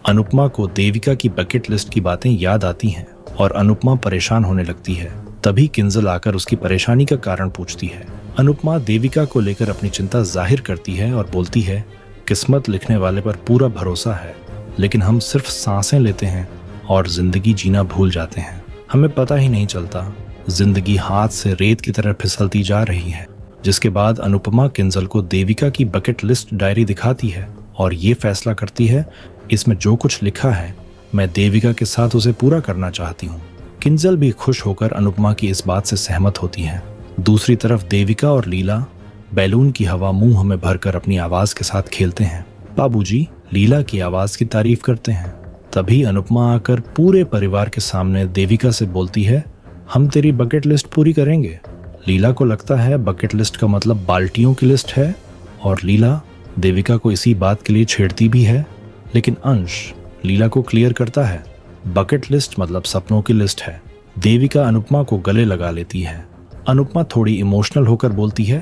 अनुपमा को देविका की bucket list की बातें याद आती हैं और अनुपमा परेशान होने लगती है। तभी किंजल आकर उसकी परेशानी का कारण पूछती है। अनुपमा देविका को लेकर अपनी चिंता जाहिर करती है और बोलती है, किस्मत लिखने वाले पर पूरा भरोसा है, लेकिन हम सिर्फ सांसें लेते हैं और जिंदगी जीना भूल जाते हैं। हमें पता ही नहीं चलता, जिंदगी हाथ से रेत की तरह फिसलती जा रही है। जिसके बाद अनुपमा किंजल को देविका की बकेट लिस्ट डायरी दिखाती है और ये फैसला करती है, इसमें जो कुछ लिखा है मैं देविका के साथ उसे पूरा करना चाहती हूँ। किंजल भी खुश होकर अनुपमा की इस बात से सहमत होती है। दूसरी तरफ देविका और लीला बैलून की हवा मुंह में भरकर अपनी आवाज के साथ खेलते हैं। बाबूजी लीला की आवाज की तारीफ करते हैं। तभी अनुपमा आकर पूरे परिवार के सामने देविका से बोलती है, हम तेरी बकेट लिस्ट पूरी करेंगे। लीला को लगता है बकेट लिस्ट का मतलब बाल्टियों की लिस्ट है और लीला देविका को इसी बात के लिए छेड़ती भी है, लेकिन अंश लीला को क्लियर करता है, बकेट लिस्ट मतलब सपनों की लिस्ट है। देविका अनुपमा को गले लगा लेती है। अनुपमा थोड़ी इमोशनल होकर बोलती है,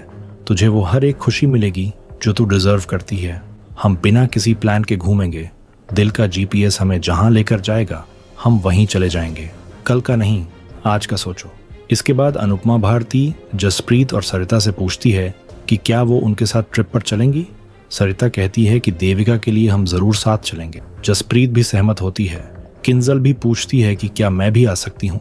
तुझे वो हर एक खुशी मिलेगी जो तू डिजर्व करती है। हम बिना किसी प्लान के घूमेंगे। दिल का जीपीएस हमें जहां लेकर जाएगा हम वहीं चले जाएंगे। कल का नहीं, आज का सोचो। इसके बाद अनुपमा भारती जसप्रीत और सरिता से पूछती है कि क्या वो उनके साथ ट्रिप पर चलेंगी। सरिता कहती है कि देविका के लिए हम जरूर साथ चलेंगे। जसप्रीत भी सहमत होती है। किंजल भी पूछती है कि क्या मैं भी आ सकती हूँ।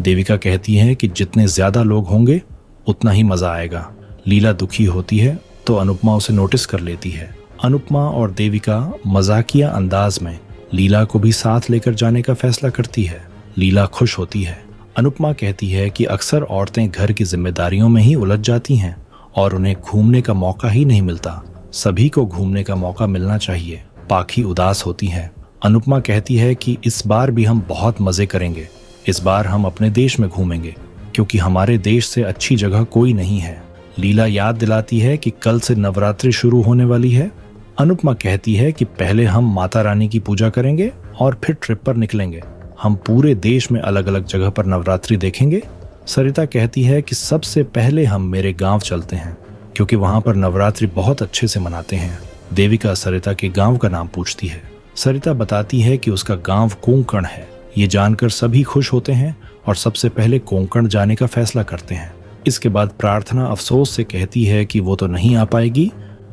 देविका कहती है कि जितने ज्यादा लोग होंगे उतना ही मजा आएगा। लीला दुखी होती है तो अनुपमा उसे नोटिस कर लेती है। अनुपमा और देविका मजाकिया अंदाज में लीला को भी साथ लेकर जाने का फैसला करती है। लीला खुश होती है। अनुपमा कहती है कि अक्सर औरतें घर की जिम्मेदारियों में ही उलझ जाती हैं और उन्हें घूमने का मौका ही नहीं मिलता। सभी को घूमने का मौका मिलना चाहिए। पाखी उदास होती है। अनुपमा कहती है कि इस बार भी हम बहुत मजे करेंगे। इस बार हम अपने देश में घूमेंगे क्योंकि हमारे देश से अच्छी जगह कोई नहीं है। लीला याद दिलाती है कि कल से नवरात्रि शुरू होने वाली है। अनुपमा कहती है कि पहले हम माता रानी की पूजा करेंगे और फिर ट्रिप पर निकलेंगे। हम पूरे देश में अलग अलग जगह पर नवरात्रि देखेंगे। सरिता कहती है कि सबसे पहले हम मेरे गांव चलते हैं क्योंकि वहां पर नवरात्रि बहुत अच्छे से मनाते हैं। देविका सरिता के गांव का नाम पूछती है। सरिता बताती है कि उसका गांव कोंकण है। ये जानकर सभी खुश होते हैं और सबसे पहले कोंकण जाने का फैसला करते हैं। इसके बाद प्रार्थना अफसोस से कहती है कि वो तो नहीं आ पाएगी,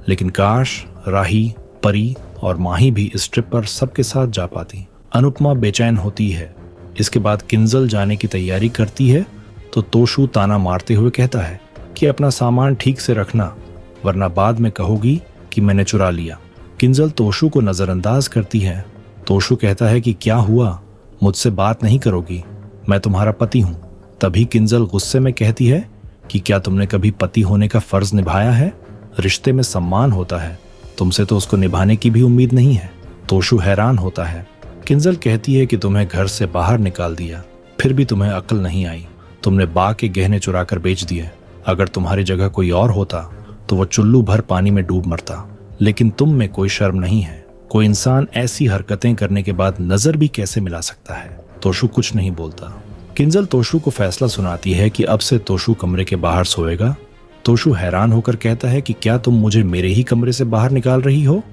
लेकिन काश राही, परी और माही भी इस ट्रिप पर सबके साथ जा पाती। अनुपमा बेचैन होती है। इसके बाद किंजल जाने की तैयारी करती है तो तोशु ताना मारते हुए कहता है कि अपना सामान ठीक से रखना, वरना बाद में कहोगी कि मैंने चुरा लिया। किंजल तोशु को नजरअंदाज करती है। तोशु कहता है कि क्या हुआ, मुझसे बात नहीं करोगी, मैं तुम्हारा पति हूं। तभी किंजल गुस्से में कहती है कि क्या तुमने कभी पति होने का फर्ज निभाया है? रिश्ते में सम्मान होता है, तुमसे तो उसको निभाने की भी उम्मीद नहीं है। तोशु हैरान होता है। किंजल कहती है कि तुम्हें घर से बाहर निकाल दिया, फिर भी तुम्हें अक्ल नहीं आई। तुमने बा के गहने चुरा कर बेच दिए। अगर तुम्हारी जगह कोई और होता तो वो चुल्लू भर पानी में डूब मरता, लेकिन तुम में कोई शर्म नहीं है। कोई इंसान ऐसी हरकतें करने के बाद नजर भी कैसे मिला सकता है? तोशु कुछ नहीं बोलता। किंजल तोशु को फैसला सुनाती है कि अब से तोशु कमरे के बाहर सोएगा। तोशु हैरान होकर कहता है कि क्या तुम मुझे मेरे ही कमरे से बाहर निकाल रही हो?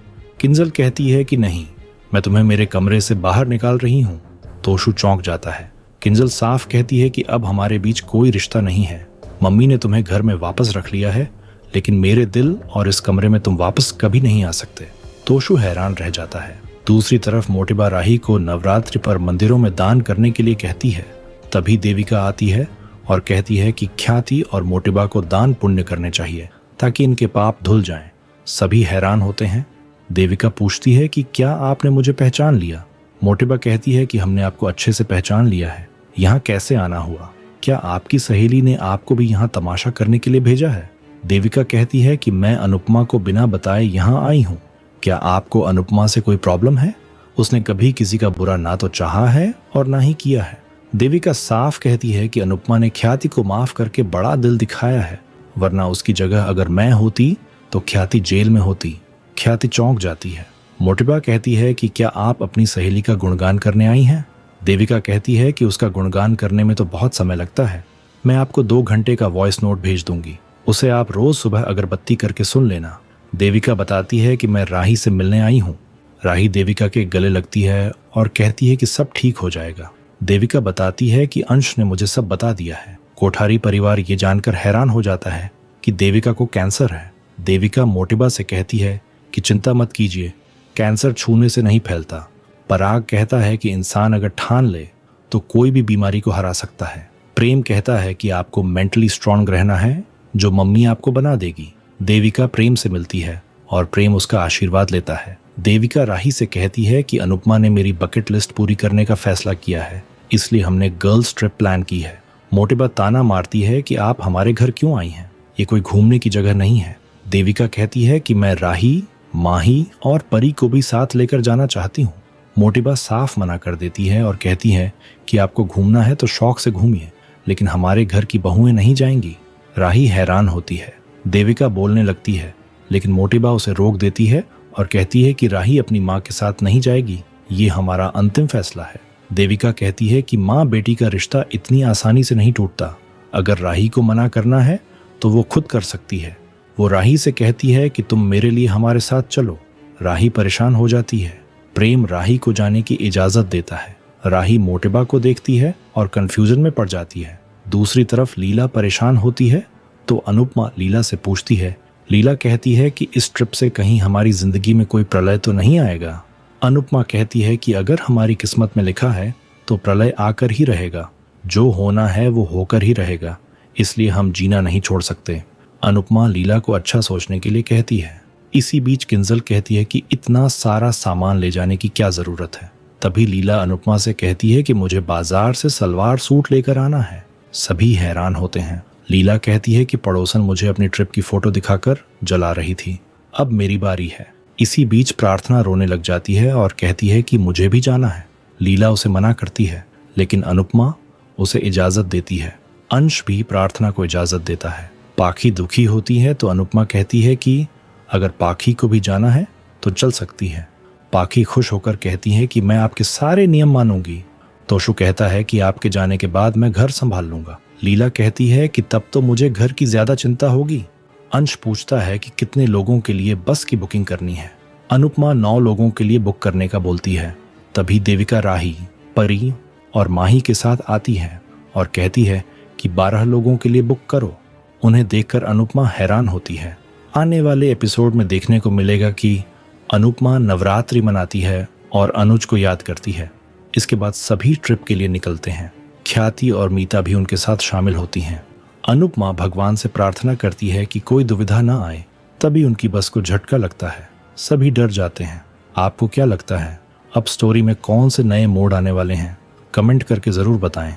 किंजल कहती है कि नहीं, मैं तुम्हें मेरे कमरे से बाहर निकाल रही हूँ। तोशु चौंक जाता है। किंजल साफ कहती है कि अब हमारे बीच कोई रिश्ता नहीं है। मम्मी ने तुम्हें घर में वापस रख लिया है, लेकिन मेरे दिल और इस कमरे में तुम वापस कभी नहीं आ सकते। तोशु हैरान रह जाता है। दूसरी तरफ मोटिबा राही को नवरात्रि पर मंदिरों में दान करने के लिए कहती है। तभी देविका आती है और कहती है कि ख्याति और मोटिबा को दान पुण्य करने चाहिए ताकि इनके पाप धुल जाएं। सभी हैरान होते हैं। देविका पूछती है कि क्या आपने मुझे पहचान लिया? मोटिबा कहती है कि हमने आपको अच्छे से पहचान लिया है। यहाँ कैसे आना हुआ? क्या आपकी सहेली ने आपको भी यहाँ तमाशा करने के लिए भेजा है? देविका कहती है कि मैं अनुपमा को बिना बताए यहाँ आई हूँ। क्या आपको अनुपमा से कोई प्रॉब्लम है? उसने कभी किसी का बुरा ना तो चाहा है और ना ही किया है। देविका साफ कहती है कि अनुपमा ने ख्याति को माफ करके बड़ा दिल दिखाया है, वरना उसकी जगह अगर मैं होती तो ख्याति जेल में होती। ख्याति चौंक जाती है। मोटिबा कहती है कि क्या आप अपनी सहेली का गुणगान करने आई हैं? देविका कहती है कि उसका गुणगान करने में तो बहुत समय लगता है। मैं आपको 2 घंटे का वॉइस नोट भेज दूंगी, उसे आप रोज सुबह अगरबत्ती करके सुन लेना। देविका बताती है कि मैं राही से मिलने आई हूँ। राही देविका के गले लगती है और कहती है कि सब ठीक हो जाएगा। देविका बताती है कि अंश ने मुझे सब बता दिया है। कोठारी परिवार ये जानकर हैरान हो जाता है कि देविका को कैंसर है। देविका मोटिबा से कहती है कि चिंता मत कीजिए, कैंसर छूने से नहीं फैलता। पराग कहता है कि इंसान अगर ठान ले तो कोई भी बीमारी को हरा सकता है। प्रेम कहता है कि आपको मेंटली स्ट्रांग रहना है, जो मम्मी आपको बना देगी। देविका प्रेम से मिलती है और प्रेम उसका आशीर्वाद लेता है। देविका राही से कहती है कि अनुपमा ने मेरी बकेट लिस्ट पूरी करने का फैसला किया है, इसलिए हमने गर्ल्स ट्रिप प्लान की है। मोटिबा ताना मारती है कि आप हमारे घर क्यों आई हैं, ये कोई घूमने की जगह नहीं है। देविका कहती है कि मैं राही, माही और परी को भी साथ लेकर जाना चाहती हूँ। मोटिबा साफ मना कर देती है और कहती है कि आपको घूमना है तो शौक से घूमिए, लेकिन हमारे घर की बहुएं नहीं जाएंगी। राही हैरान होती है। देविका बोलने लगती है, लेकिन मोटिबा उसे रोक देती है और कहती है कि राही अपनी माँ के साथ नहीं जाएगी, ये हमारा अंतिम फैसला है। देविका कहती है कि माँ बेटी का रिश्ता इतनी आसानी से नहीं टूटता। अगर राही को मना करना है तो वो खुद कर सकती है। वो राही से कहती है कि तुम मेरे लिए हमारे साथ चलो। राही परेशान हो जाती है। प्रेम राही को जाने की इजाजत देता है। राही मोटिबा को देखती है और कंफ्यूजन में पड़ जाती है। दूसरी तरफ लीला परेशान होती है तो अनुपमा लीला से पूछती है। लीला कहती है कि इस ट्रिप से कहीं हमारी जिंदगी में कोई प्रलय तो नहीं आएगा। अनुपमा कहती है कि अगर हमारी किस्मत में लिखा है तो प्रलय आकर ही रहेगा, जो होना है वो होकर ही रहेगा, इसलिए हम जीना नहीं छोड़ सकते। अनुपमा लीला को अच्छा सोचने के लिए कहती है। इसी बीच किंजल कहती है कि इतना सारा सामान ले जाने की क्या जरूरत है। तभी लीला अनुपमा से कहती है कि मुझे बाजार से सलवार सूट लेकर आना है। सभी हैरान होते हैं। लीला कहती है कि पड़ोसन मुझे अपनी ट्रिप की फोटो दिखाकर जला रही थी, अब मेरी बारी है। इसी बीच प्रार्थना रोने लग जाती है और कहती है कि मुझे भी जाना है। लीला उसे मना करती है, लेकिन अनुपमा उसे इजाजत देती है। अंश भी प्रार्थना को इजाजत देता है। पाखी दुखी होती है तो अनुपमा कहती है कि अगर पाखी को भी जाना है तो चल सकती है। पाखी खुश होकर कहती है कि मैं आपके सारे नियम मानूंगी। तोशु कहता है कि आपके जाने के बाद मैं घर संभाल लूंगा। लीला कहती है कि तब तो मुझे घर की ज्यादा चिंता होगी। अंश पूछता है कि कितने लोगों के लिए बस की बुकिंग करनी है। अनुपमा 9 लोगों के लिए बुक करने का बोलती है। तभी देविका राही, परी और माही के साथ आती है और कहती है कि 12 लोगों के लिए बुक करो। उन्हें देखकर अनुपमा हैरान होती है। आने वाले एपिसोड में देखने को मिलेगा कि अनुपमा नवरात्रि मनाती है और अनुज को याद करती है। इसके बाद सभी ट्रिप के लिए निकलते हैं। ख्याति और मीता भी उनके साथ शामिल होती हैं। अनुपमा भगवान से प्रार्थना करती है कि कोई दुविधा न आए। तभी उनकी बस को झटका लगता है। सभी डर जाते हैं। आपको क्या लगता है अब स्टोरी में कौन से नए मोड़ आने वाले हैं? कमेंट करके जरूर बताएं।